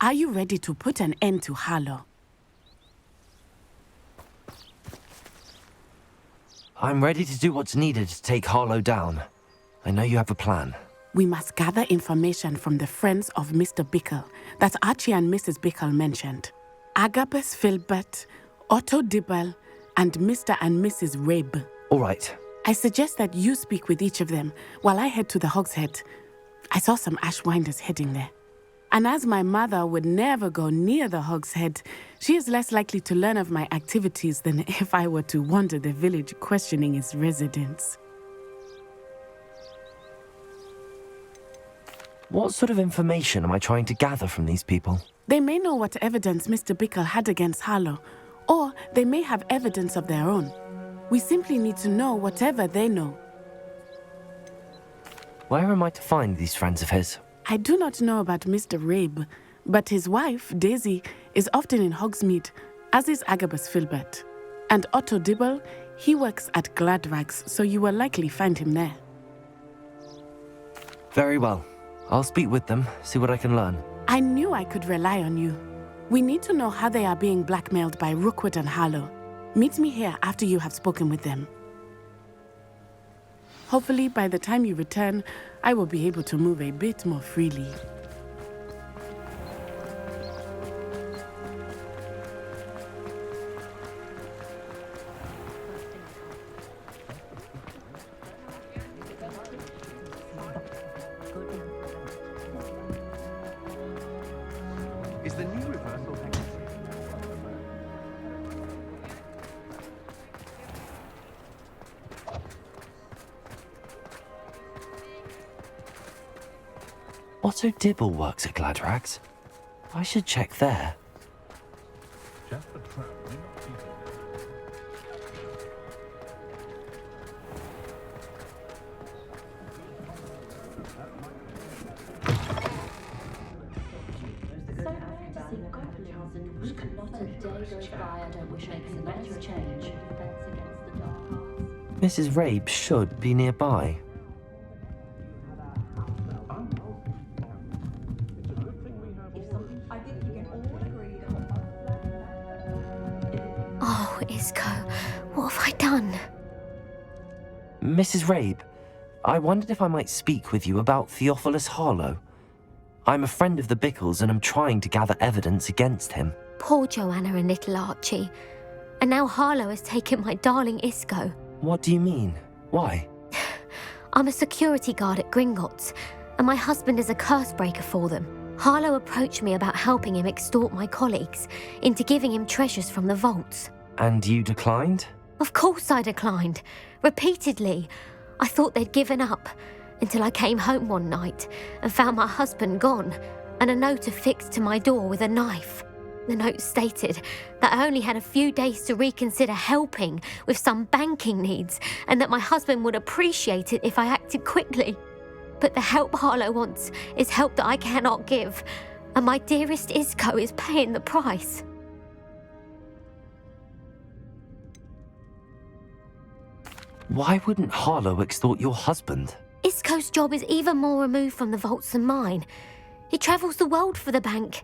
Are you ready to put an end to Harlow? I'm ready to do what's needed to take Harlow down. I know you have a plan. We must gather information from the friends of Mr. Bickle that Archie and Mrs. Bickle mentioned. Agabus Filbert, Otto Dibble, and Mr. and Mrs. Rabe. All right. I suggest that you speak with each of them while I head to the Hog's Head. I saw some Ashwinders heading there. And as my mother would never go near the Hog's Head, she is less likely to learn of my activities than if I were to wander the village questioning its residents. What sort of information am I trying to gather from these people? They may know what evidence Mr. Bickle had against Harlow, or they may have evidence of their own. We simply need to know whatever they know. Where am I to find these friends of his? I do not know about Mr. Rabe, but his wife, Daisy, is often in Hogsmeade, as is Agabus Filbert. And Otto Dibble, he works at Gladrags, so you will likely find him there. Very well. I'll speak with them, see what I can learn. I knew I could rely on you. We need to know how they are being blackmailed by Rookwood and Harlow. Meet me here after you have spoken with them. Hopefully, by the time you return, I will be able to move a bit more freely. Is the new reversal hanging? Otto Dibble works at Gladrags. I should check there. Just the trap. Mrs. Rabe should be nearby. Oh, Isco, what have I done? Mrs. Rabe, I wondered if I might speak with you about Theophilus Harlow. I'm a friend of the Bickles and I'm trying to gather evidence against him. Poor Joanna and little Archie. And now Harlow has taken my darling Isco. What do you mean? Why? I'm a security guard at Gringotts, and my husband is a curse breaker for them. Harlow approached me about helping him extort my colleagues into giving him treasures from the vaults. And you declined? Of course I declined. Repeatedly. I thought they'd given up, until I came home one night and found my husband gone, and a note affixed to my door with a knife. The note stated that I only had a few days to reconsider helping with some banking needs, and that my husband would appreciate it if I acted quickly. But the help Harlow wants is help that I cannot give, and my dearest Isco is paying the price. Why wouldn't Harlow extort your husband? Isco's job is even more removed from the vaults than mine. He travels the world for the bank.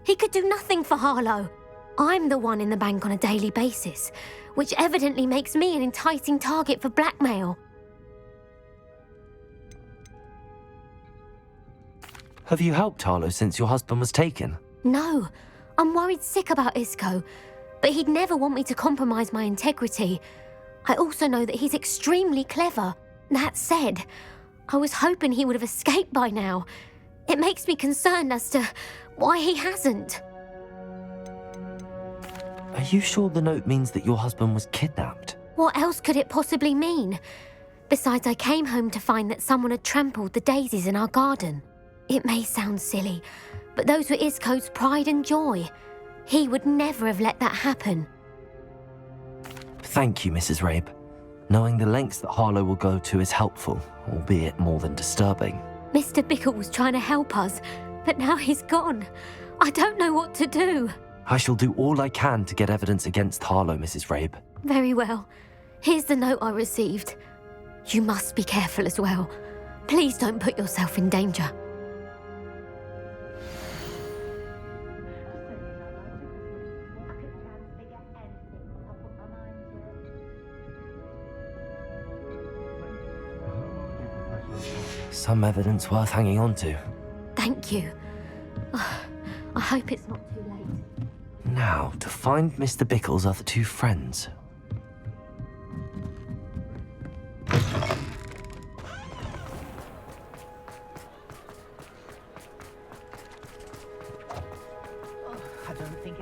He could do nothing for Harlow. I'm the one in the bank on a daily basis, which evidently makes me an enticing target for blackmail. Have you helped Harlow since your husband was taken? No, I'm worried sick about Isco, but he'd never want me to compromise my integrity. I also know that he's extremely clever. That said, I was hoping he would have escaped by now. It makes me concerned as to why he hasn't. Are you sure the note means that your husband was kidnapped? What else could it possibly mean? Besides, I came home to find that someone had trampled the daisies in our garden. It may sound silly, but those were Isco's pride and joy. He would never have let that happen. Thank you, Mrs. Rabe. Knowing the lengths that Harlow will go to is helpful, albeit more than disturbing. Mr. Bickle was trying to help us, but now he's gone. I don't know what to do. I shall do all I can to get evidence against Harlow, Mrs. Rabe. Very well. Here's the note I received. You must be careful as well. Please don't put yourself in danger. some evidence worth hanging on to. Thank you. I hope it's not too late. Now, to find Mr. Bickle's other two friends. I don't think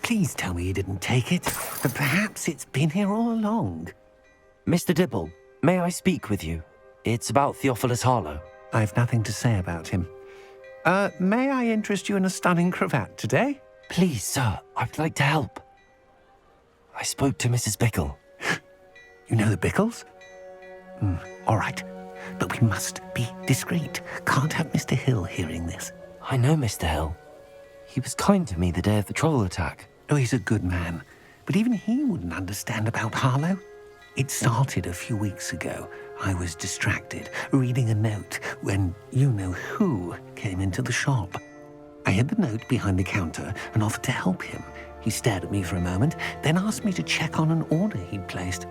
Please tell me you didn't take it. Perhaps it's been here all along. Mr. Dibble, may I speak with you? It's about Theophilus Harlow. I've nothing to say about him. May I interest you in a stunning cravat today? Please, sir, I'd like to help. I spoke to Mrs. Bickle. You know the Bickles? All right. But we must be discreet. Can't have Mr. Hill hearing this. I know Mr. Hill. He was kind to me the day of the troll attack. Oh, he's a good man. But even he wouldn't understand about Harlow. It started a few weeks ago. I was distracted, reading a note, when you-know-who came into the shop. I hid the note behind the counter and offered to help him. He stared at me for a moment, then asked me to check on an order he'd placed.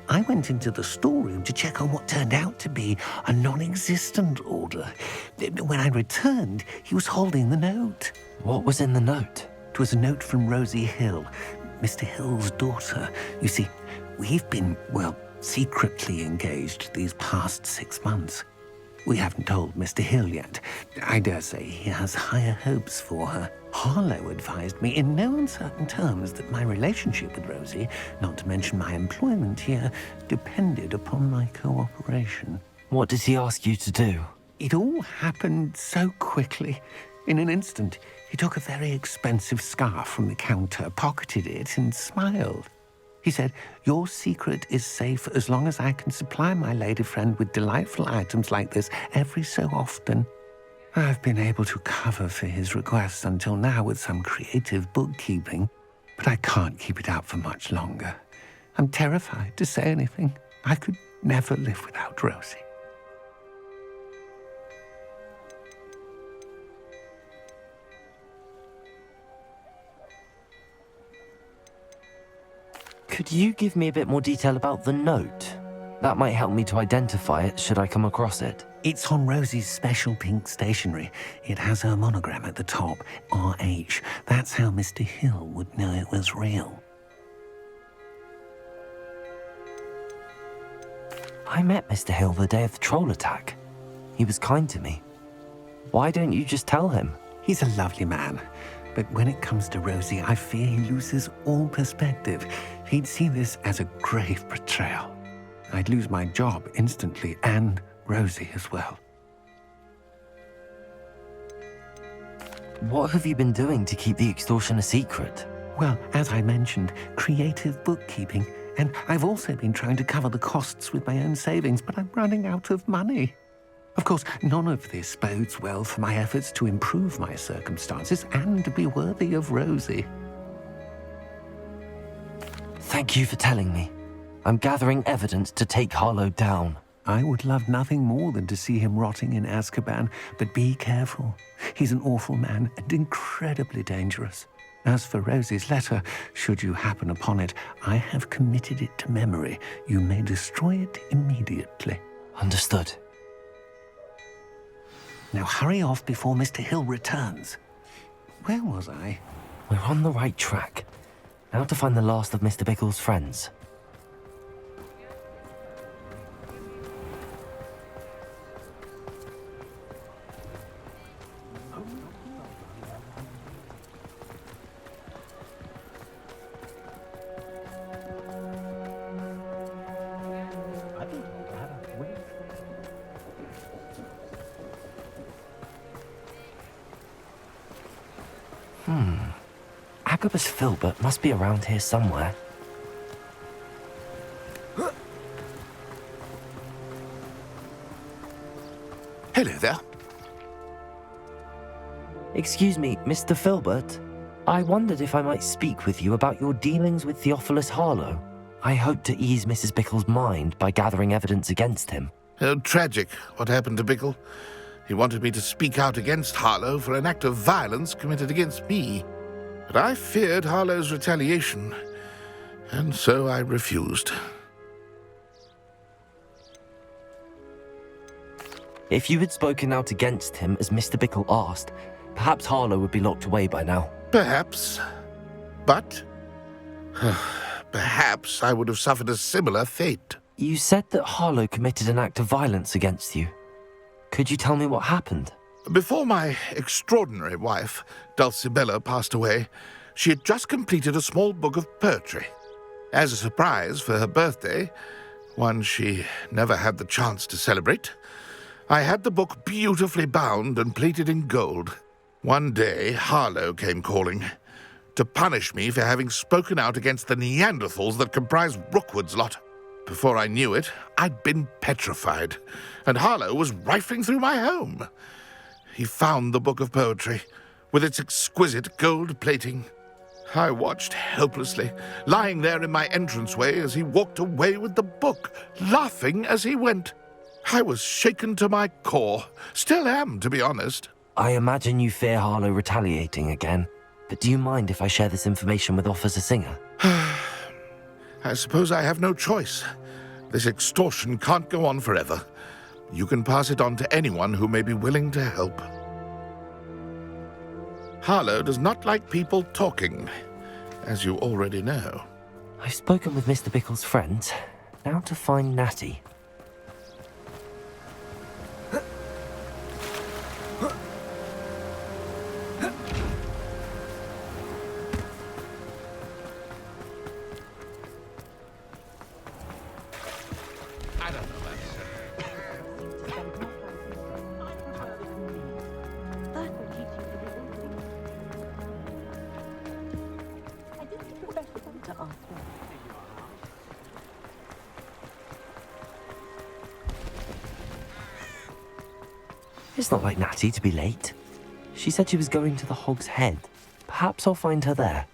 I went into the storeroom to check on what turned out to be a non-existent order. When I returned, he was holding the note. What was in the note? It was a note from Rosie Hill, Mr. Hill's daughter. You see, we've been, secretly engaged these past 6 months. We haven't told Mr. Hill yet. I dare say he has higher hopes for her. Harlow advised me in no uncertain terms that my relationship with Rosie, not to mention my employment here, depended upon my cooperation. What did he ask you to do? It all happened so quickly. In an instant, he took a very expensive scarf from the counter, pocketed it, and smiled. He said, "Your secret is safe as long as I can supply my lady friend with delightful items like this every so often." I've been able to cover for his requests until now with some creative bookkeeping, but I can't keep it up for much longer. I'm terrified to say anything. I could never live without Rosie. Could you give me a bit more detail about the note? That might help me to identify it should I come across it. It's on Rosie's special pink stationery. It has her monogram at the top, RH. That's how Mr. Hill would know it was real. I met Mr. Hill the day of the troll attack. He was kind to me. Why don't you just tell him? He's a lovely man. But when it comes to Rosie, I fear he loses all perspective. He'd see this as a grave betrayal. I'd lose my job instantly, and Rosie as well. What have you been doing to keep the extortion a secret? Well, as I mentioned, creative bookkeeping. And I've also been trying to cover the costs with my own savings, but I'm running out of money. Of course, none of this bodes well for my efforts to improve my circumstances and to be worthy of Rosie. Thank you for telling me. I'm gathering evidence to take Harlow down. I would love nothing more than to see him rotting in Azkaban, but be careful. He's an awful man and incredibly dangerous. As for Rosie's letter, should you happen upon it, I have committed it to memory. You may destroy it immediately. Understood. Now hurry off before Mr. Hill returns. Where was I? We're on the right track. Now to find the last of Mr. Bickle's friends. Agabus Filbert must be around here somewhere. Hello there. Excuse me, Mr. Filbert. I wondered if I might speak with you about your dealings with Theophilus Harlow. I hope to ease Mrs. Bickle's mind by gathering evidence against him. Oh, tragic what happened to Bickle. He wanted me to speak out against Harlow for an act of violence committed against me. But I feared Harlow's retaliation. And so I refused. If you had spoken out against him as Mr. Bickle asked, perhaps Harlow would be locked away by now. Perhaps. But perhaps I would have suffered a similar fate. You said that Harlow committed an act of violence against you. Could you tell me what happened? Before my extraordinary wife, Dulcibella, passed away, she had just completed a small book of poetry. As a surprise for her birthday, one she never had the chance to celebrate, I had the book beautifully bound and plated in gold. One day, Harlow came calling to punish me for having spoken out against the Neanderthals that comprise Rookwood's lot. Before I knew it, I'd been petrified, and Harlow was rifling through my home. He found the book of poetry, with its exquisite gold plating. I watched helplessly, lying there in my entranceway as he walked away with the book, laughing as he went. I was shaken to my core. Still am, to be honest. I imagine you fear Harlow retaliating again, but do you mind if I share this information with Officer Singer? I suppose I have no choice. This extortion can't go on forever. You can pass it on to anyone who may be willing to help. Harlow does not like people talking, as you already know. I've spoken with Mr. Bickle's friends. Now to find Natty. It's not like Natty to be late. She said she was going to the Hog's Head. Perhaps I'll find her there.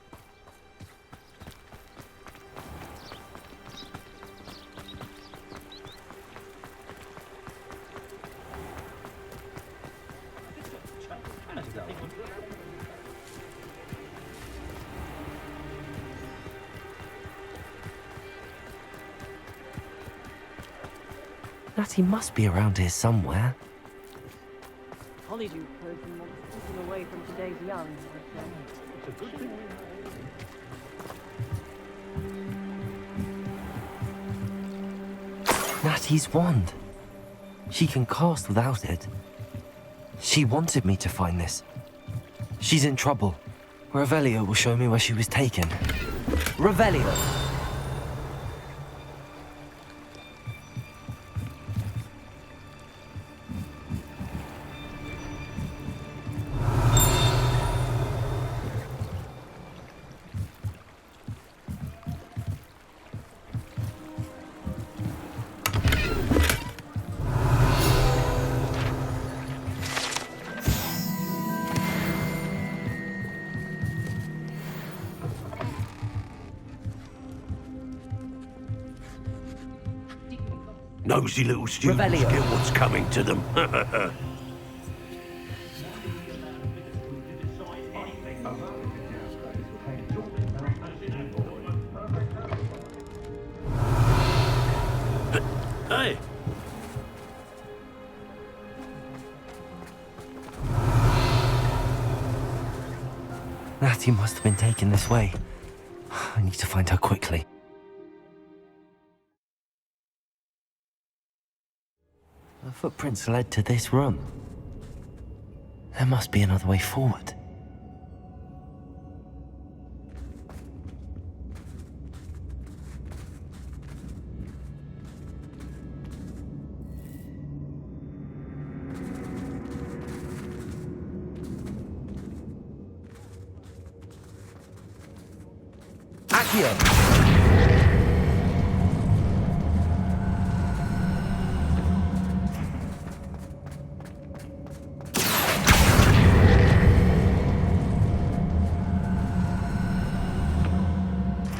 Natty must be around here somewhere. Honeydew person wants keeping away from today's young. It's a good thing. Natty's wand. She can cast without it. She wanted me to find this. She's in trouble. Revelio will show me where she was taken. Revelio! Nosy little students Revelio. get what's coming to them. Hey! Natty must have been taken this way. I need to find her quickly. The footprints led to this room. There must be another way forward. Accio!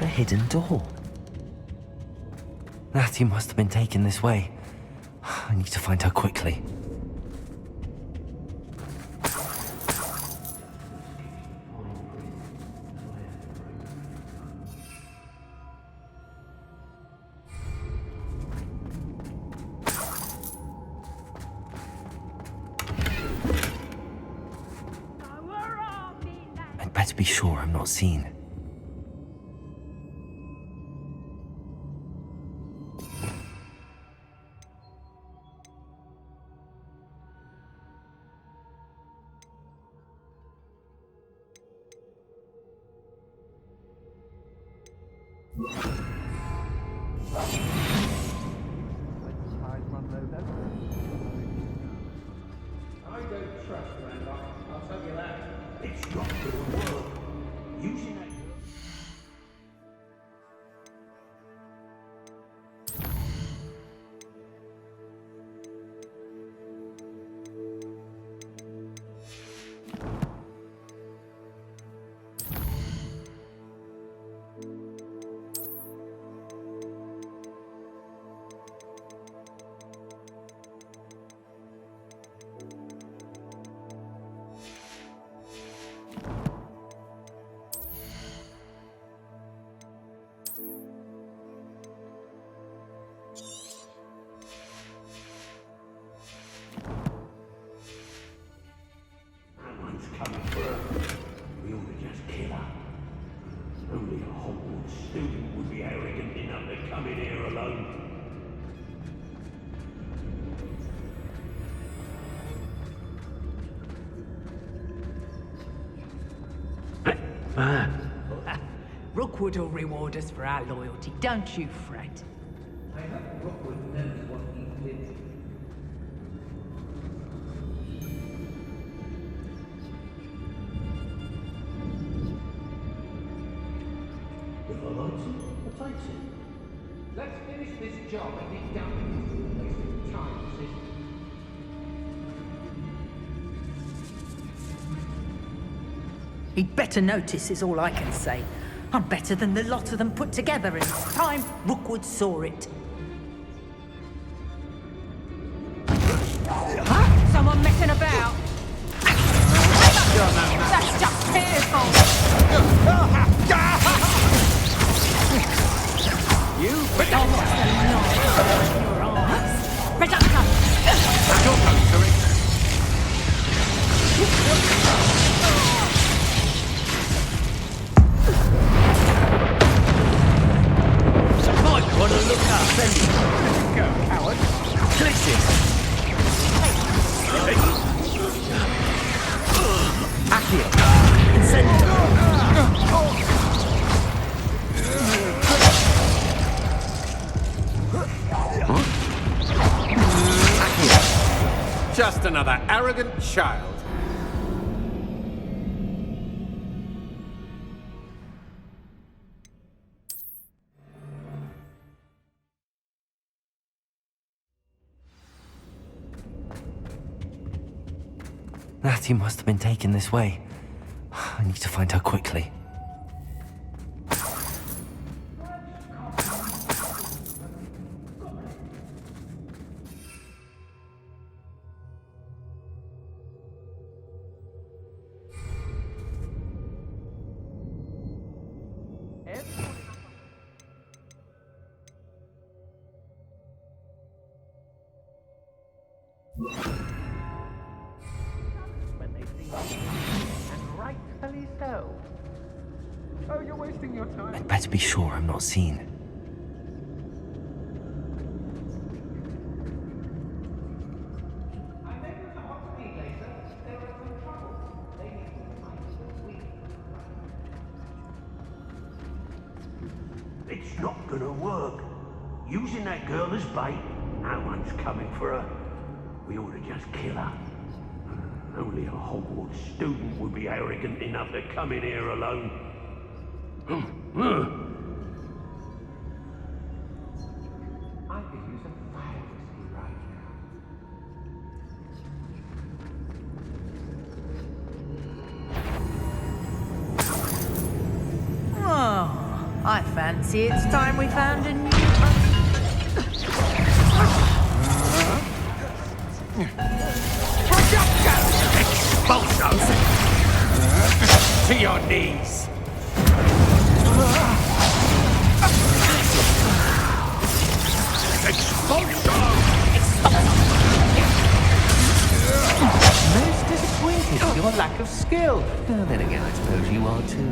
A hidden door. Natty must have been taken this way. I need to find her quickly. better be sure I'm not seen. I don't trust Randolph, I'll tell you that. It's not going to work. Using that... Coming for her. We ought to just kill her. Only a Hogwarts student would be arrogant enough to come in here alone. Rookwood will reward us for our loyalty, don't you fret. I hope Rookwood knows what he's been through. If I likes it, I takes it. Let's finish this job and get done with it. Wasting time, sis. He'd better notice is all I can say. I'm better than the lot of them put together, and it's time Rookwood saw it. Someone messing about? That's just fearful! You better your arms. Reductor! I don't know, correct. Might want to look up, then. Go, coward. Glitches. Accio. Incendio. Just another arrogant child. Natty must have been taken this way. I need to find her quickly. When they see me, and rightfully so. Oh, you're wasting your time. I'd better be sure I'm not seen. I'm able to help me later. There are some trouble. They need to find the weak. It's not gonna work. Using that girl as bait, no one's coming for her. We ought to just kill her. Only a Hogwarts student would be arrogant enough to come in here alone. I could use a fire whiskey right now. Oh, I fancy it's time we found a new... Expulsos! To your knees! Expulso! Most disappointing. It's your lack of skill. Then again, I suppose you are too.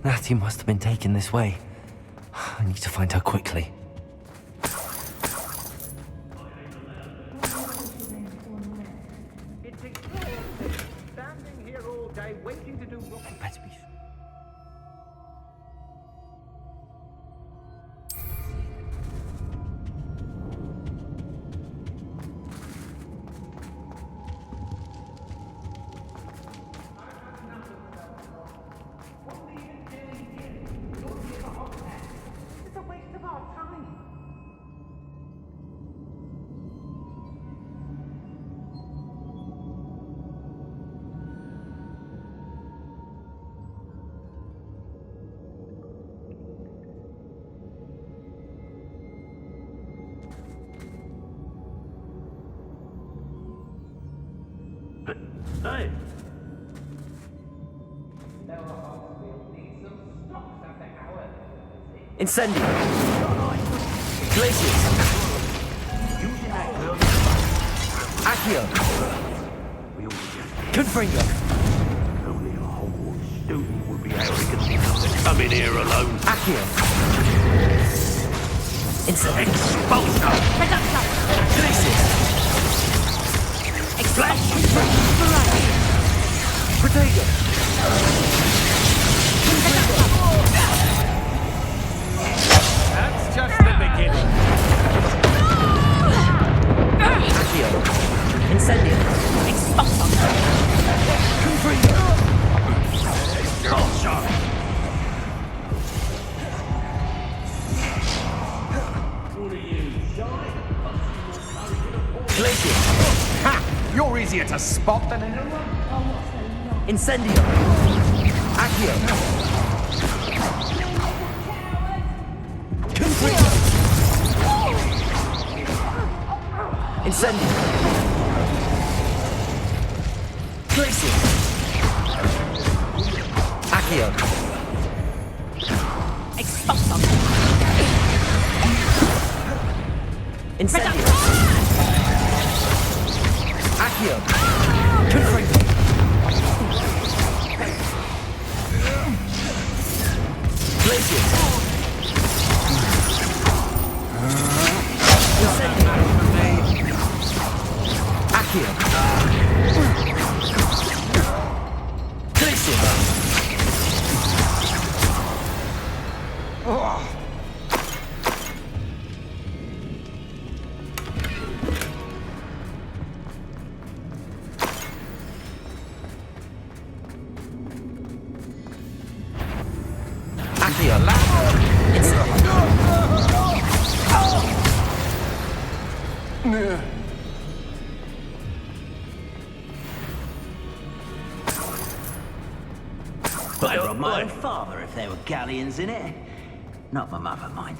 Natty must have been taken this way. I need to find her quickly. It's exhausting. Standing here all day waiting to do what... Better be... It's a waste of our time. Hey! Incendio! Glaciers! Using that girl... Accio! We ought to just... Confringo! Only a Hogwarts student would be arrogant enough to come in here alone. Accio! Incendio! Expulsor! Glaciers! Flash! Protego! That's just the beginning. Accio! Incendio! Expulsor! Confringo! Expulsor! Glaciers! Ha! You're easier to spot than anyone. Incendio! Accio! Confringo! Incendio! Glaciers! Accio! Expulsor! Incendio! Accio! Confringo! Glaciers! Incendio! Accio! Glaciers! Accio! Better on my own father if there were galleons in it. Not my mother, mind.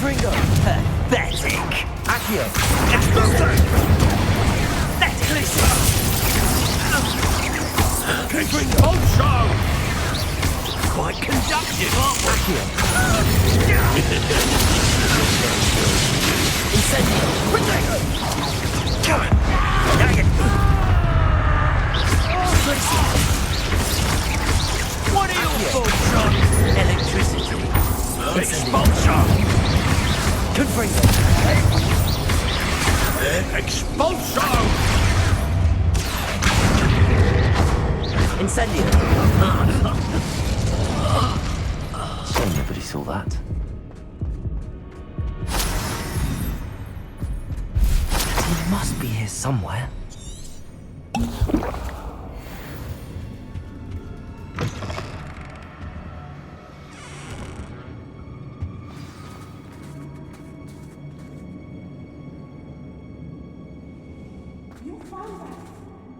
Confringo! Pathetic! Accio! Expulsion! Quite conductive, aren't we? Accio! Incendio! What are your thoughts on Electricity! expulsion? Confringo! Expulsion! Incendio! Shame nobody saw that. He must be here somewhere. You found us.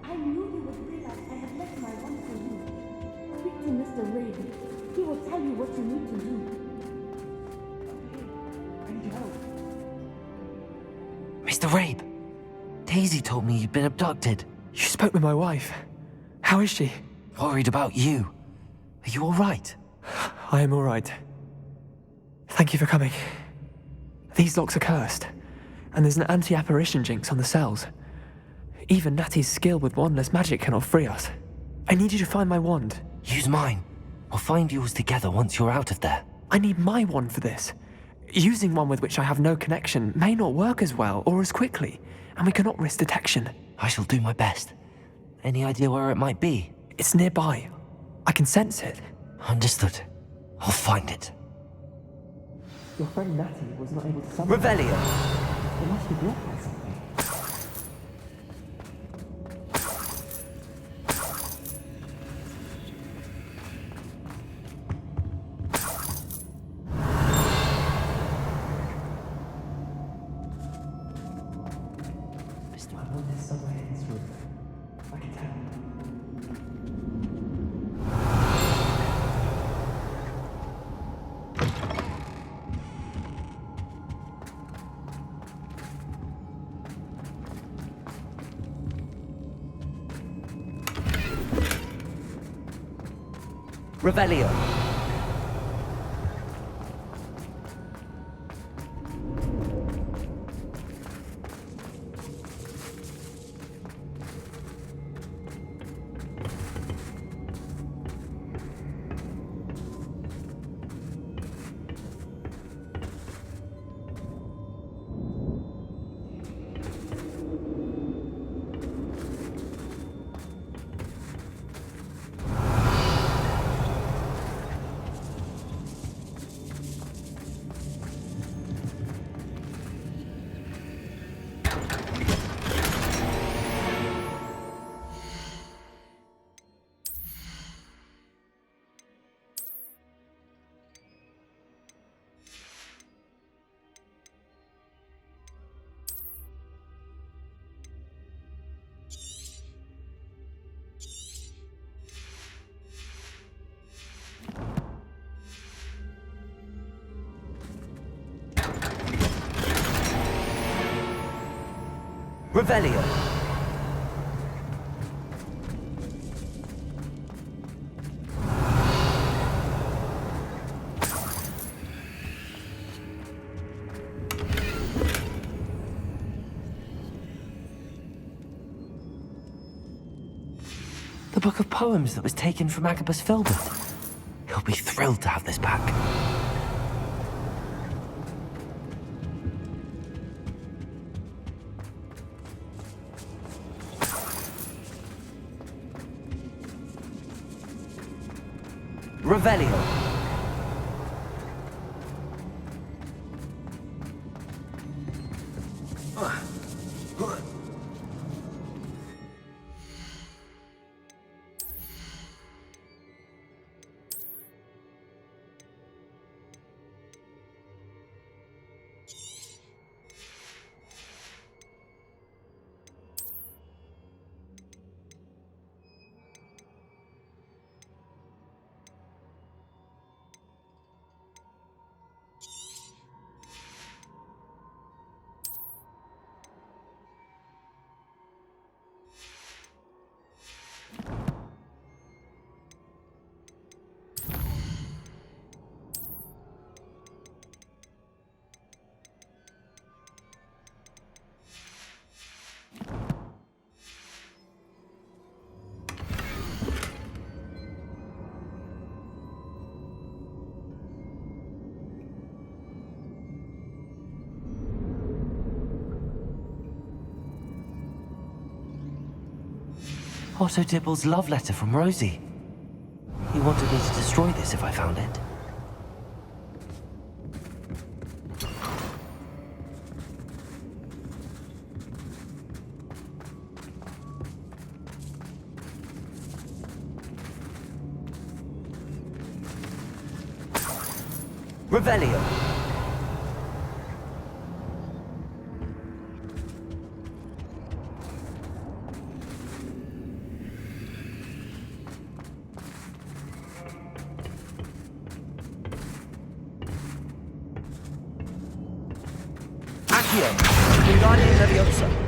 I knew you would realize I had left my wand for you. Speak to Mr. Raven. He will tell you what you need to do. Mr. Rabe, Daisy told me you'd been abducted. You spoke with my wife. How is she? Worried about you. Are you all right? I am all right. Thank you for coming. These locks are cursed, and there's an anti-apparition jinx on the cells. Even Natty's skill with wandless magic cannot free us. I need you to find my wand. Use mine. We'll find yours together once you're out of there. I need my wand for this. Using one with which I have no connection may not work as well or as quickly, and we cannot risk detection. I shall do my best. Any idea where it might be? It's nearby. I can sense it. Understood. I'll find it. Your friend Natty was not able to summon Revelio! It must be blocked by something. I want this somewhere in this room. I can tell. Revelio! Revelio! The book of poems that was taken from Agabus Filbert. He'll be thrilled to have this back. Revelio! Otto Dibble's love letter from Rosie. He wanted me to destroy this if I found it. Revelio. Accio. Wingardium Leviosa.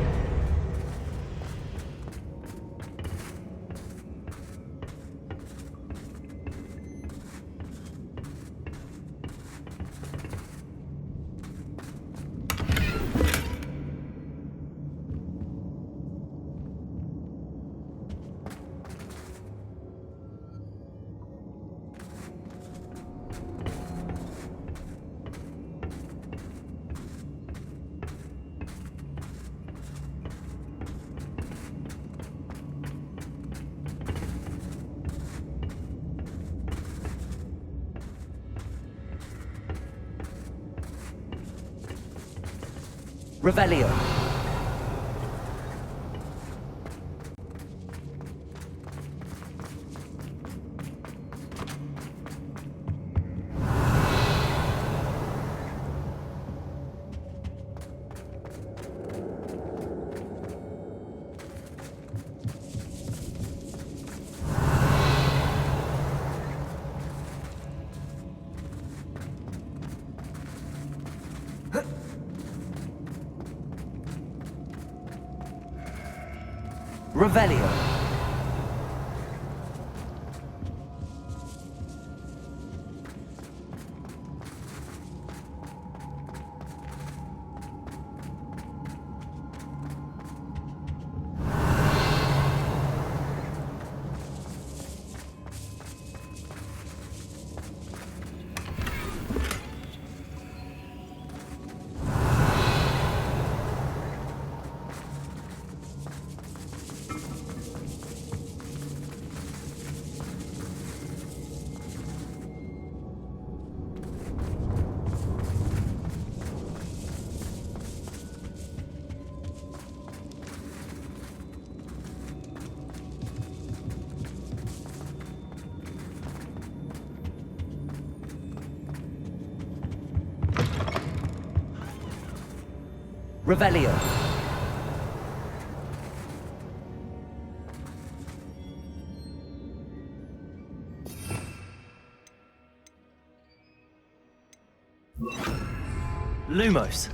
Revelio. Revelio. Revelio. Lumos.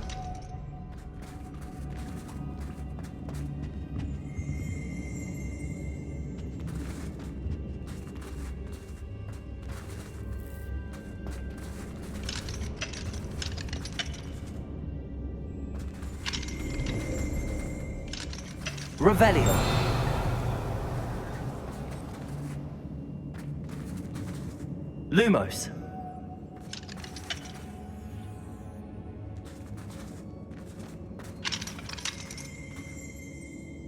Revelio. Lumos.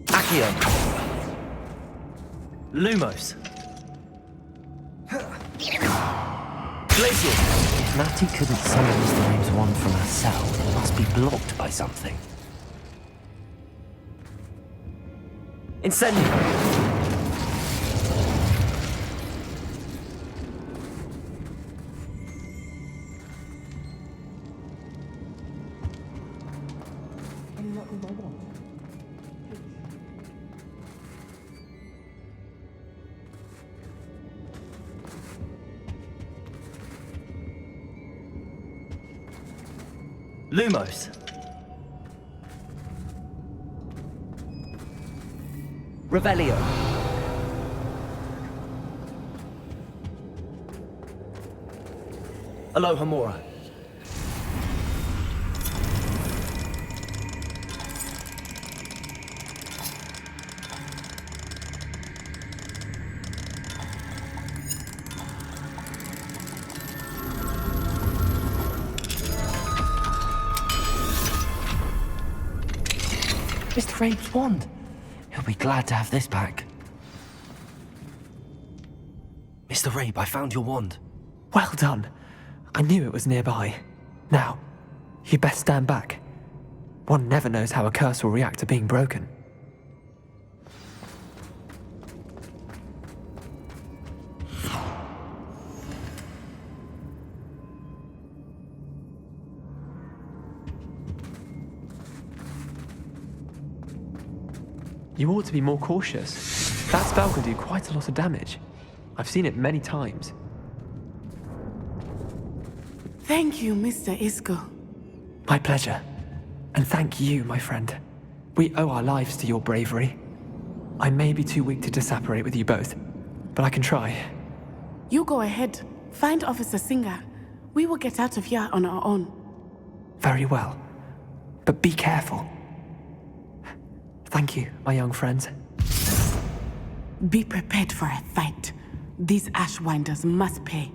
Accio. Lumos. Glacial. If Natty couldn't summon Mr. Name's wand from her cell, it must be blocked by something. Incendio. Lumos. Revelio. Alohomora. Mr. Abe's wand. He'll be glad to have this back. Mr. Rabe, I found your wand. Well done. I knew it was nearby. Now, you best stand back. One never knows how a curse will react to being broken. You ought to be more cautious. That spell can do quite a lot of damage. I've seen it many times. Thank you, Mr. Isco. My pleasure. And thank you, my friend. We owe our lives to your bravery. I may be too weak to disapparate with you both, but I can try. You go ahead. Find Officer Singer. We will get out of here on our own. Very well. But be careful. Thank you, my young friends. Be prepared for a fight. These Ashwinders must pay.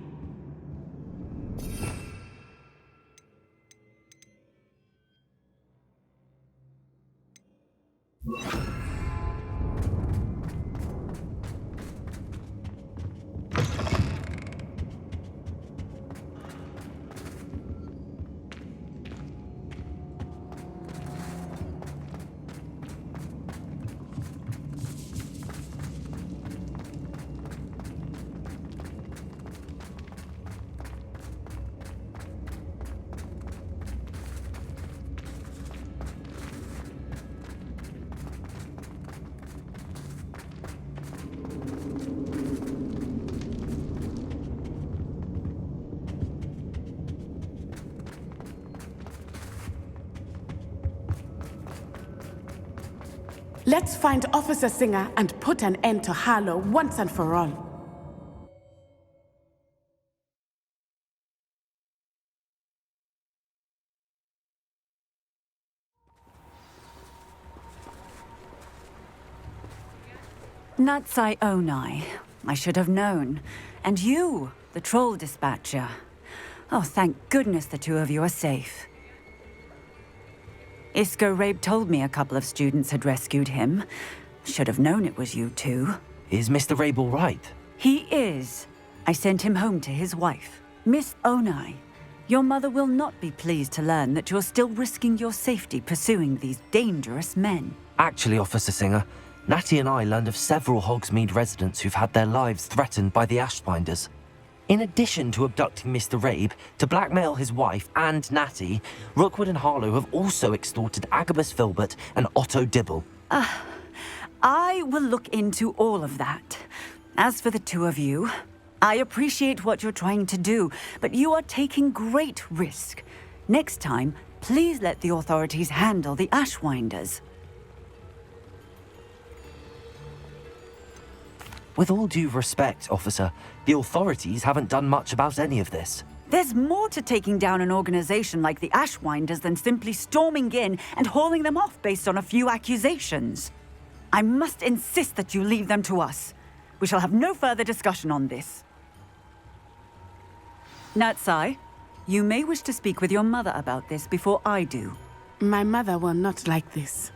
Let's find Officer Singer and put an end to Harlow once and for all. Natsai Onai. I should have known. And you, the troll dispatcher. Oh, thank goodness the two of you are safe. Isco Rabe told me a couple of students had rescued him. Should have known it was you two. Is Mr. Rabe all right? He is. I sent him home to his wife. Miss Onai, your mother will not be pleased to learn that you're still risking your safety pursuing these dangerous men. Actually, Officer Singer, Natty and I learned of several Hogsmeade residents who've had their lives threatened by the Ashbinders. In addition to abducting Mr. Rabe, to blackmail his wife and Natty, Rookwood and Harlow have also extorted Agabus Filbert and Otto Dibble. I will look into all of that. As for the two of you, I appreciate what you're trying to do, but you are taking great risk. Next time, please let the authorities handle the Ashwinders. With all due respect, officer, the authorities haven't done much about any of this. There's more to taking down an organization like the Ashwinders than simply storming in and hauling them off based on a few accusations. I must insist that you leave them to us. We shall have no further discussion on this. Natsai, you may wish to speak with your mother about this before I do. My mother will not like this.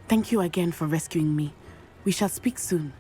Thank you again for rescuing me. We shall speak soon.